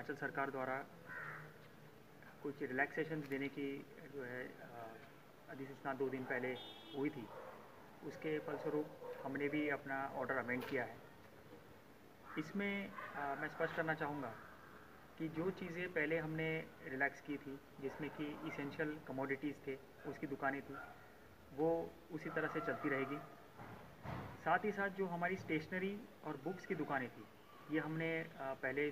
हिमाचल सरकार द्वारा कुछ रिलैक्सेशन देने की जो है अधिसूचना 2 दिन पहले हुई थी, उसके फलस्वरूप हमने भी अपना ऑर्डर अमेंड किया है। इसमें मैं स्पष्ट करना चाहूँगा कि जो चीज़ें पहले हमने रिलैक्स की थी, जिसमें कि इसेंशियल कमोडिटीज़ थे, उसकी दुकानें थी, वो उसी तरह से चलती रहेगी। साथ ही साथ जो हमारी स्टेशनरी और बुक्स की दुकानें थी, ये हमने पहले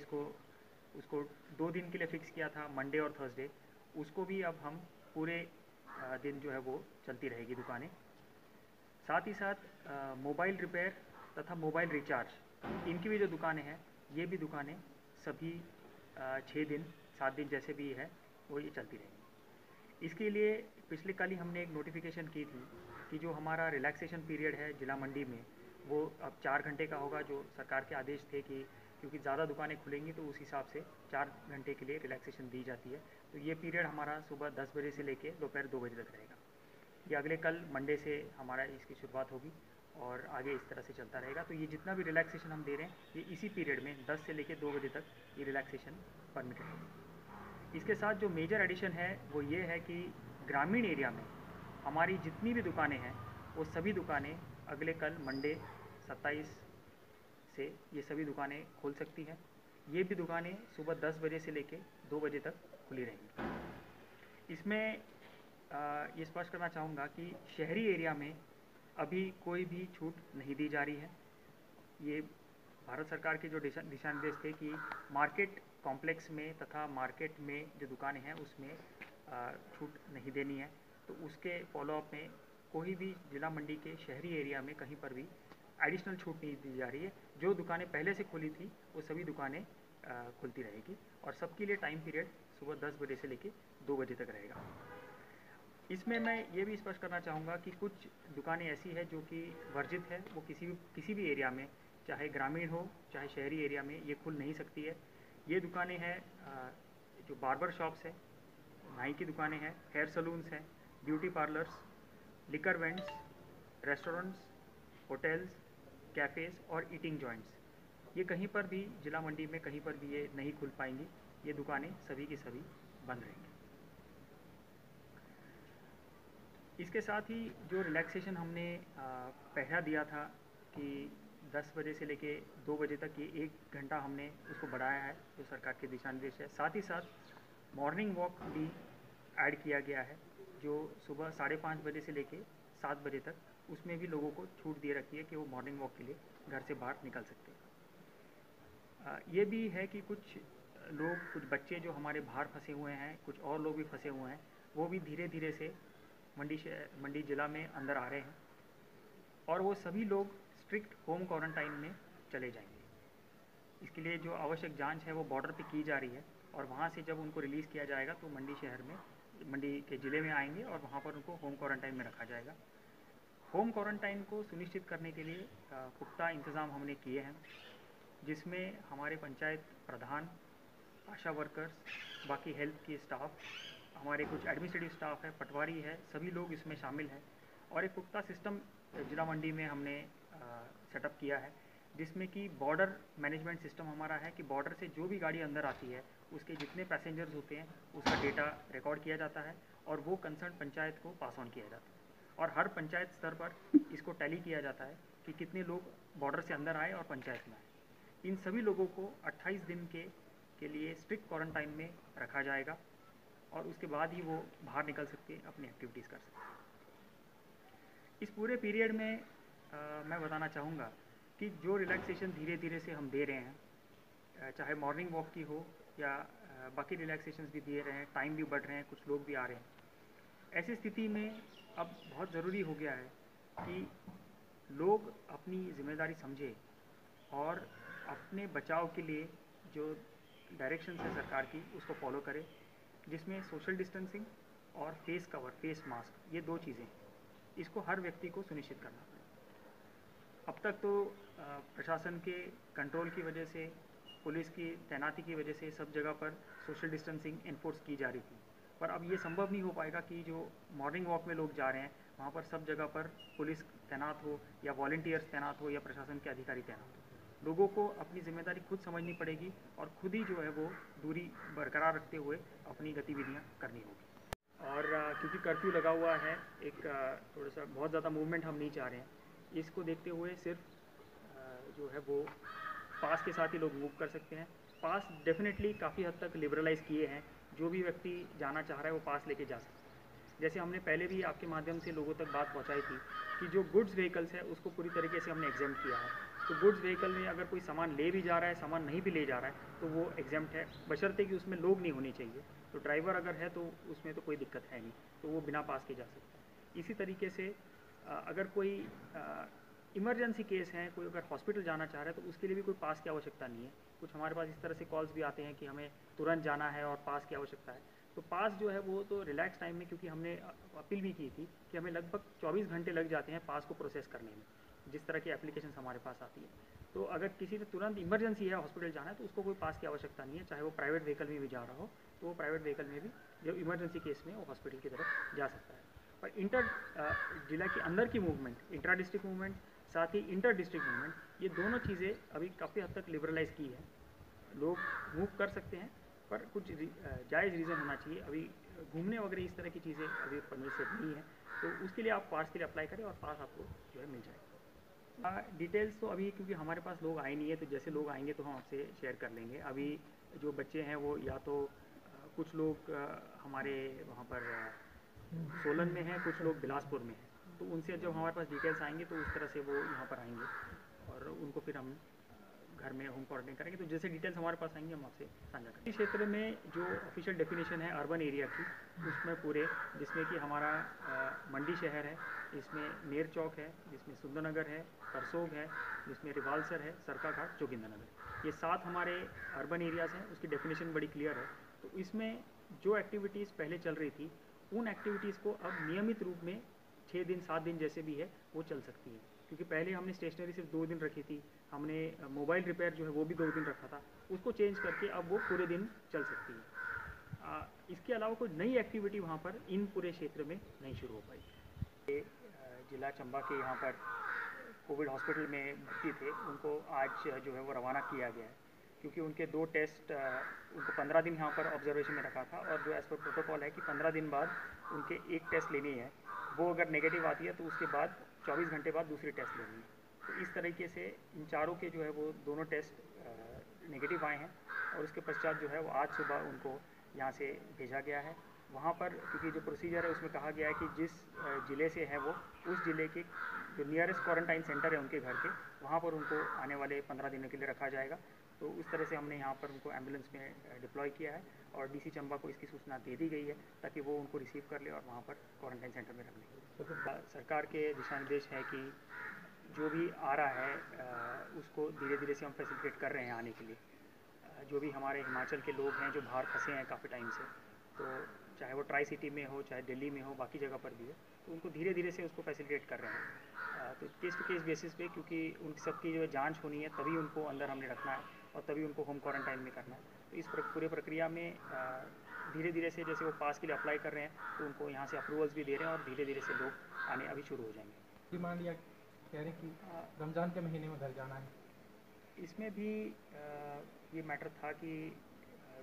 उसको 2 दिन के लिए फ़िक्स किया था, मंडे और थर्सडे। उसको भी अब हम पूरे दिन जो है वो चलती रहेगी दुकानें। साथ ही साथ मोबाइल रिपेयर तथा मोबाइल रिचार्ज, इनकी भी जो दुकानें हैं, ये भी दुकानें सभी 6 दिन 7 दिन जैसे भी है वो ये चलती रहेंगी। इसके लिए पिछले कल ही हमने एक नोटिफिकेशन की थी कि जो हमारा रिलैक्सेशन पीरियड है जिला मंडी में, वो अब 4 घंटे का होगा। जो सरकार के आदेश थे कि क्योंकि ज़्यादा दुकानें खुलेंगी तो उस हिसाब से 4 घंटे के लिए रिलैक्सेशन दी जाती है। तो ये पीरियड हमारा सुबह 10 बजे से लेकर दोपहर 2 बजे तक रहेगा। ये अगले कल मंडे से हमारा इसकी शुरुआत होगी और आगे इस तरह से चलता रहेगा। तो ये जितना भी रिलैक्सेशन हम दे रहे हैं, ये इसी पीरियड में 10 से लेकर 2 बजे तक ये रिलैक्सेशन परमिटेड होगी। इसके साथ जो मेजर एडिशन है वो ये है कि ग्रामीण एरिया में हमारी जितनी भी दुकानें हैं, वो सभी दुकानें अगले कल मंडे 27 से ये सभी दुकानें खोल सकती हैं। ये भी दुकानें सुबह 10 बजे से लेकर 2 बजे तक खुली रहेंगी। इसमें ये स्पष्ट करना चाहूँगा कि शहरी एरिया में अभी कोई भी छूट नहीं दी जा रही है। ये भारत सरकार के जो दिशा निर्देश थे कि मार्केट कॉम्प्लेक्स में तथा मार्केट में जो दुकानें हैं उसमें छूट नहीं देनी है। तो उसके फॉलोअप में कोई भी जिला मंडी के शहरी एरिया में कहीं पर भी एडिशनल छूट नहीं दी जा रही है। जो दुकानें पहले से खुली थी वो सभी दुकानें खुलती रहेगी और सबके लिए टाइम पीरियड सुबह 10 बजे से लेकर 2 बजे तक रहेगा। इसमें मैं ये भी स्पष्ट करना चाहूँगा कि कुछ दुकानें ऐसी है जो कि वर्जित है, वो किसी भी एरिया में, चाहे ग्रामीण हो चाहे शहरी एरिया में, ये खुल नहीं सकती है। ये दुकानें हैं जो बार्बर शॉप्स है, नाई की दुकानें हैं, हेयर सलून्स हैं, beauty parlours, liquor vends, restaurants, hotels, cafes और ईटिंग जॉइंट्स। ये कहीं पर भी जिला मंडी में कहीं पर भी ये नहीं खुल पाएंगी। ये दुकानें सभी की सभी बंद रहेंगी। इसके साथ ही जो रिलैक्सेशन हमने पहला दिया था कि 10 बजे से लेके 2 बजे तक, ये 1 घंटा हमने उसको बढ़ाया है, जो सरकार के दिशा निर्देश है। साथ ही साथ मॉर्निंग वॉक भी ऐड किया गया है, जो सुबह 5:30 बजे से लेके 7 बजे तक, उसमें भी लोगों को छूट दे रखी है कि वो मॉर्निंग वॉक के लिए घर से बाहर निकल सकते हैं। ये भी है कि कुछ कुछ बच्चे जो हमारे बाहर फंसे हुए हैं, कुछ और लोग भी फंसे हुए हैं, वो भी धीरे धीरे से मंडी ज़िला में अंदर आ रहे हैं और वो सभी लोग स्ट्रिक्ट होम क्वारंटाइन में चले जाएंगे। इसके लिए जो आवश्यक जांच है वो बॉर्डर पे की जा रही है और वहाँ से जब उनको रिलीज़ किया जाएगा तो मंडी के ज़िले में आएंगे और वहाँ पर उनको होम क्वारंटाइन में रखा जाएगा। होम क्वारंटाइन को सुनिश्चित करने के लिए पुख्ता इंतज़ाम हमने किए हैं, जिसमें हमारे पंचायत प्रधान, आशा वर्कर्स, बाकी हेल्थ की स्टाफ, हमारे कुछ एडमिनिस्ट्रेटिव स्टाफ है, पटवारी है, सभी लोग इसमें शामिल हैं। और एक पुख्ता सिस्टम जिला मंडी में हमने सेटअप किया है, जिसमें कि बॉर्डर मैनेजमेंट सिस्टम हमारा है कि बॉर्डर से जो भी गाड़ी अंदर आती है उसके जितने पैसेंजर्स होते हैं उसका डेटा रिकॉर्ड किया जाता है और वो कंसर्न पंचायत को पास ऑन किया जाता है। और हर पंचायत स्तर पर इसको टैली किया जाता है कि कितने लोग बॉर्डर से अंदर आए और पंचायत में आए। इन सभी लोगों को 28 दिन के लिए स्ट्रिक्ट क्वारंटाइन में रखा जाएगा और उसके बाद ही वो बाहर निकल सकते हैं, अपनी एक्टिविटीज़ कर सकते हैं। इस पूरे पीरियड में मैं बताना चाहूँगा कि जो रिलैक्सेशन धीरे धीरे से हम दे रहे हैं, चाहे मॉर्निंग वॉक की हो या बाकी रिलैक्सेशंस भी दे रहे हैं, टाइम भी बढ़ रहे हैं, कुछ लोग भी आ रहे हैं। ऐसी स्थिति में अब बहुत ज़रूरी हो गया है कि लोग अपनी जिम्मेदारी समझे और अपने बचाव के लिए जो डायरेक्शन है सरकार की उसको फॉलो करें, जिसमें सोशल डिस्टेंसिंग और फेस कवर, फेस मास्क, ये 2 चीज़ें हैं। इसको हर व्यक्ति को सुनिश्चित करना पड़ेगा। अब तक तो प्रशासन के कंट्रोल की वजह से, पुलिस की तैनाती की वजह से सब जगह पर सोशल डिस्टेंसिंग इन्फोर्स की जा रही थी, पर अब ये संभव नहीं हो पाएगा कि जो मॉर्निंग वॉक में लोग जा रहे हैं वहाँ पर सब जगह पर पुलिस तैनात हो या वॉलंटियर्स तैनात हो या प्रशासन के अधिकारी तैनात हो। लोगों को अपनी जिम्मेदारी खुद समझनी पड़ेगी और खुद ही जो है वो दूरी बरकरार रखते हुए अपनी गतिविधियाँ करनी होगी। और क्योंकि कर्फ्यू लगा हुआ है, एक थोड़ा सा बहुत ज़्यादा मूवमेंट हम नहीं चाह रहे हैं, इसको देखते हुए सिर्फ जो है वो पास के साथ ही लोग मूव कर सकते हैं। पास डेफिनेटली काफ़ी हद तक लिबरलाइज़ किए हैं, जो भी व्यक्ति जाना चाह रहा है वो पास लेके जा सकता है। जैसे हमने पहले भी आपके माध्यम से लोगों तक बात पहुंचाई थी कि जो गुड्स व्हीकल्स है उसको पूरी तरीके से हमने एग्जाम्प्ट किया है। तो गुड्स व्हीकल में अगर कोई सामान ले भी जा रहा है, सामान नहीं भी ले जा रहा है, तो वो एग्जाम्प्ट है, बशर्ते कि उसमें लोग नहीं होने चाहिए। तो ड्राइवर अगर है तो उसमें तो कोई दिक्कत है नहीं, तो वो बिना पास के जा सकता है। इसी तरीके से अगर कोई इमरजेंसी केस है, कोई अगर हॉस्पिटल जाना चाह रहा है तो उसके लिए भी कोई पास की आवश्यकता नहीं है। कुछ हमारे पास इस तरह से कॉल्स भी आते हैं कि हमें तुरंत जाना है और पास की आवश्यकता है। तो पास जो है वो तो रिलैक्स टाइम में, क्योंकि हमने अपील भी की थी कि हमें लगभग 24 घंटे लग जाते हैं पास को प्रोसेस करने में, जिस तरह की एप्लीकेशन हमारे पास आती है। तो अगर किसी ने तुरंत इमरजेंसी है, हॉस्पिटल जाना है, तो उसको कोई पास की आवश्यकता नहीं है, चाहे वो प्राइवेट व्हीकल में भी जा रहा हो, तो वो प्राइवेट व्हीकल में भी जब इमरजेंसी केस में वो हॉस्पिटल की तरफ जा सकता है। पर इंटर जिला के अंदर की मूवमेंट, इंट्रा डिस्ट्रिक्ट मूवमेंट, साथ ही इंटर डिस्ट्रिक्ट मूवमेंट, ये दोनों चीज़ें अभी काफ़ी हद तक लिबरलाइज़ की है। लोग मूव कर सकते हैं, पर कुछ जायज़ रीज़न होना चाहिए। अभी घूमने वगैरह इस तरह की चीज़ें अभी परमिशन नहीं है, तो उसके लिए आप पास के लिए अप्लाई करें और पास आपको जो है मिल जाएगा। डिटेल्स तो अभी क्योंकि हमारे पास लोग आए नहीं है, तो जैसे लोग आएंगे तो हम आपसे शेयर कर लेंगे। अभी जो बच्चे हैं वो या तो कुछ लोग हमारे वहाँ पर सोलन में हैं, कुछ लोग बिलासपुर में हैं, तो उनसे जब हमारे पास डिटेल्स आएंगे तो उस तरह से वो यहाँ पर आएंगे और उनको फिर हम घर में होम क्वारंटाइन करेंगे। तो जैसे डिटेल्स हमारे पास आएंगे हम आपसे साझा करेंगे। इस क्षेत्र में जो ऑफिशियल डेफिनेशन है अर्बन एरिया की, उसमें पूरे, जिसमें कि हमारा मंडी शहर है, इसमें नेर चौक है, जिसमें सुंदरनगर है, करसोग है, जिसमें रिवालसर है, सरकाघाट, जोगिंदरनगर, ये 7 हमारे अर्बन एरियाज़ हैं। उसकी डेफिनेशन बड़ी क्लियर है। तो इसमें जो एक्टिविटीज़ पहले चल रही थी, उन एक्टिविटीज़ को अब नियमित रूप में 6 दिन 7 दिन जैसे भी है वो चल सकती है। क्योंकि पहले हमने स्टेशनरी सिर्फ 2 दिन रखी थी, हमने मोबाइल रिपेयर जो है वो भी 2 दिन रखा था, उसको चेंज करके अब वो पूरे दिन चल सकती है। इसके अलावा कोई नई एक्टिविटी वहाँ पर इन पूरे क्षेत्र में नहीं शुरू हो पाई। जिला चंबा के यहाँ पर कोविड हॉस्पिटल में भर्ती थे, उनको आज जो है वो रवाना किया गया है, क्योंकि उनके 2 टेस्ट, उनको 15 दिन यहाँ पर ऑब्जर्वेशन में रखा था, और जो एज़ पर प्रोटोकॉल है कि 15 दिन बाद उनके एक टेस्ट लेनी है, वो अगर नेगेटिव आती है तो उसके बाद 24 घंटे बाद दूसरी टेस्ट लेनी है। तो इस तरीके से इन चारों के जो है वो दोनों टेस्ट नेगेटिव आए हैं, और उसके पश्चात जो है वो आज सुबह उनको यहाँ से भेजा गया है। वहाँ पर क्योंकि जो प्रोसीजर है उसमें कहा गया है कि जिस ज़िले से है वो, उस ज़िले के जो नियरेस्ट क्वारंटाइन सेंटर है उनके घर के, वहाँ पर उनको आने वाले 15 दिनों के लिए रखा जाएगा। तो उस तरह से हमने यहाँ पर उनको एम्बुलेंस में डिप्लॉय किया है, और डीसी चंबा को इसकी सूचना दे दी गई है ताकि वो उनको रिसीव कर ले और वहाँ पर क्वारंटाइन सेंटर में रख लें। सरकार के दिशा निर्देश है कि जो भी आ रहा है उसको धीरे धीरे से हम फैसिलिटेट कर रहे हैं आने के लिए। जो भी हमारे हिमाचल के लोग हैं जो बाहर फंसे हैं काफ़ी टाइम से, तो चाहे वो ट्राई सिटी में हो, चाहे दिल्ली में हो, बाकी जगह पर भी हो, तो उनको धीरे धीरे से उसको फैसिलिटेट कर रहे हैं। तो केस टू केस बेसिस पे, क्योंकि उन सबकी जो जांच होनी है तभी उनको अंदर हमने रखना है और तभी उनको होम क्वारंटाइन में करना है। तो इस पूरे प्रक्रिया में धीरे धीरे से जैसे वो पास के लिए अप्लाई कर रहे हैं तो उनको यहाँ से अप्रूवल्स भी दे रहे हैं, और धीरे धीरे से लोग आने अभी शुरू हो जाएंगे। मान लिया कह रहे कि रमज़ान के महीने में घर जाना है, इसमें भी ये मैटर था कि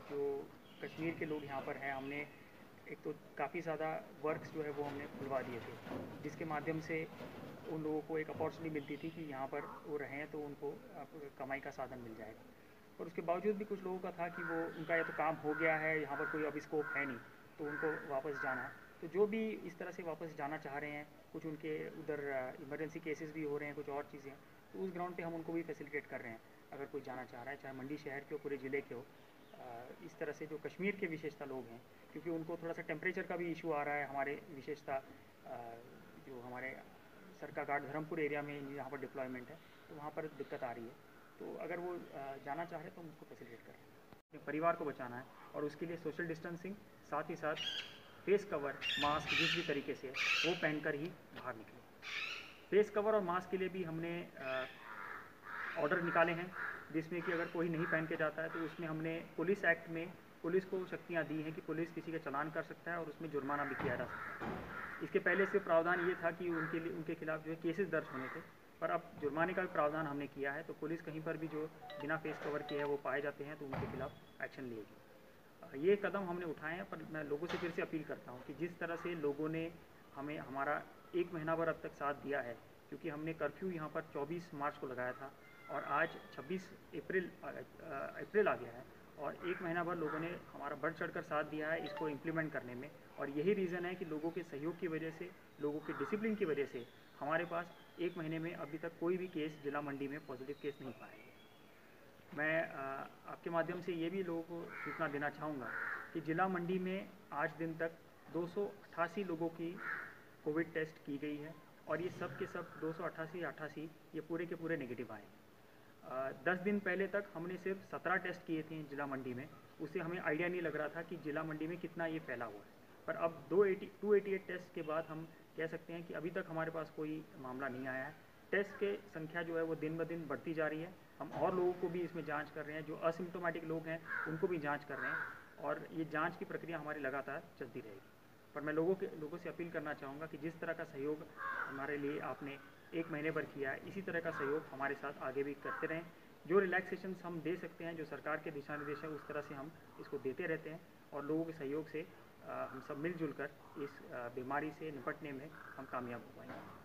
जो कश्मीर के लोग यहाँ पर हैं, हमने एक तो काफ़ी ज़्यादा वर्क्स जो है वो हमने खुलवा दिए थे, जिसके माध्यम से उन लोगों को एक अपॉर्चुनिटी मिलती थी कि यहाँ पर वो रहें तो उनको कमाई का साधन मिल जाएगा। पर उसके बावजूद भी कुछ लोगों का था कि वो उनका या तो काम हो गया है, यहाँ पर कोई अभी स्कोप है नहीं, तो उनको वापस जाना है। तो जो भी इस तरह से वापस जाना चाह रहे हैं, कुछ उनके उधर इमरजेंसी केसेस भी हो रहे हैं, कुछ और चीज़ें, तो उस ग्राउंड पे हम उनको भी फैसिलिटेट कर रहे हैं। अगर कोई जाना चाह रहा है, चाहे मंडी शहर के हो, पूरे ज़िले के हो, इस तरह से जो कश्मीर के विशेषता लोग हैं, क्योंकि उनको थोड़ा सा टेम्परेचर का भी इशू आ रहा है, हमारे विशेषता जो हमारे सरकाघाट धर्मपुर एरिया में यहाँ पर डिप्लॉयमेंट है, तो वहाँ पर दिक्कत आ रही है। तो अगर वो जाना चाह रहे तो हम उसको फैसिलिटेट करें। अपने परिवार को बचाना है, और उसके लिए सोशल डिस्टेंसिंग, साथ ही साथ फेस कवर, मास्क जिस भी तरीके से वो पहनकर ही बाहर निकले। फेस कवर और मास्क के लिए भी हमने ऑर्डर निकाले हैं, जिसमें कि अगर कोई नहीं पहन के जाता है तो उसमें हमने पुलिस एक्ट में पुलिस को शक्तियाँ दी हैं कि पुलिस किसी का चालान कर सकता है और उसमें जुर्माना भी किया जा सकता है। इसके पहले से प्रावधान ये था कि उनके खिलाफ जो है केसेस दर्ज होने थे, पर अब जुर्माने का भी प्रावधान हमने किया है, तो पुलिस कहीं पर भी जो बिना फेस कवर किए है वो पाए जाते हैं तो उनके खिलाफ एक्शन लिएगी। ये कदम हमने उठाए हैं, पर मैं लोगों से फिर से अपील करता हूँ कि जिस तरह से लोगों ने हमें हमारा 1 महीना भर अब तक साथ दिया है, क्योंकि हमने कर्फ्यू यहाँ पर 24 मार्च को लगाया था और आज 26 अप्रैल आ गया है, और 1 महीना भर लोगों ने हमारा बढ़ चढ़कर साथ दिया है इसको इम्प्लीमेंट करने में। और यही रीज़न है कि लोगों के सहयोग की वजह से, लोगों के डिसिप्लिन की वजह से हमारे पास 1 महीने में अभी तक कोई भी केस जिला मंडी में पॉजिटिव केस नहीं पाए। मैं आपके माध्यम से ये भी लोगों को सूचना देना चाहूँगा कि जिला मंडी में आज दिन तक 288 लोगों की कोविड टेस्ट की गई है, और ये सब के सब 288 ये पूरे के पूरे नेगेटिव आए हैं। 10 दिन पहले तक हमने सिर्फ 17 टेस्ट किए थे जिला मंडी में, उससे हमें आइडिया नहीं लग रहा था कि जिला मंडी में कितना ये फैला हुआ है। पर अब 288 टेस्ट के बाद हम कह सकते हैं कि अभी तक हमारे पास कोई मामला नहीं आया है। टेस्ट के संख्या जो है वो दिन ब दिन बढ़ती जा रही है। हम और लोगों को भी इसमें जांच कर रहे हैं, जो असिम्प्टोमेटिक लोग हैं उनको भी जांच कर रहे हैं, और ये जांच की प्रक्रिया हमारी लगातार चलती रहेगी। पर मैं लोगों से अपील करना चाहूँगा कि जिस तरह का सहयोग हमारे लिए आपने 1 महीने भर किया है, इसी तरह का सहयोग हमारे साथ आगे भी करते रहें। जो रिलैक्सेशंस हम दे सकते हैं, जो सरकार के दिशा निर्देश है, उस तरह से हम इसको देते रहते हैं, और लोगों के सहयोग से हम सब मिलजुल कर इस बीमारी से निपटने में हम कामयाब हो पाएंगे।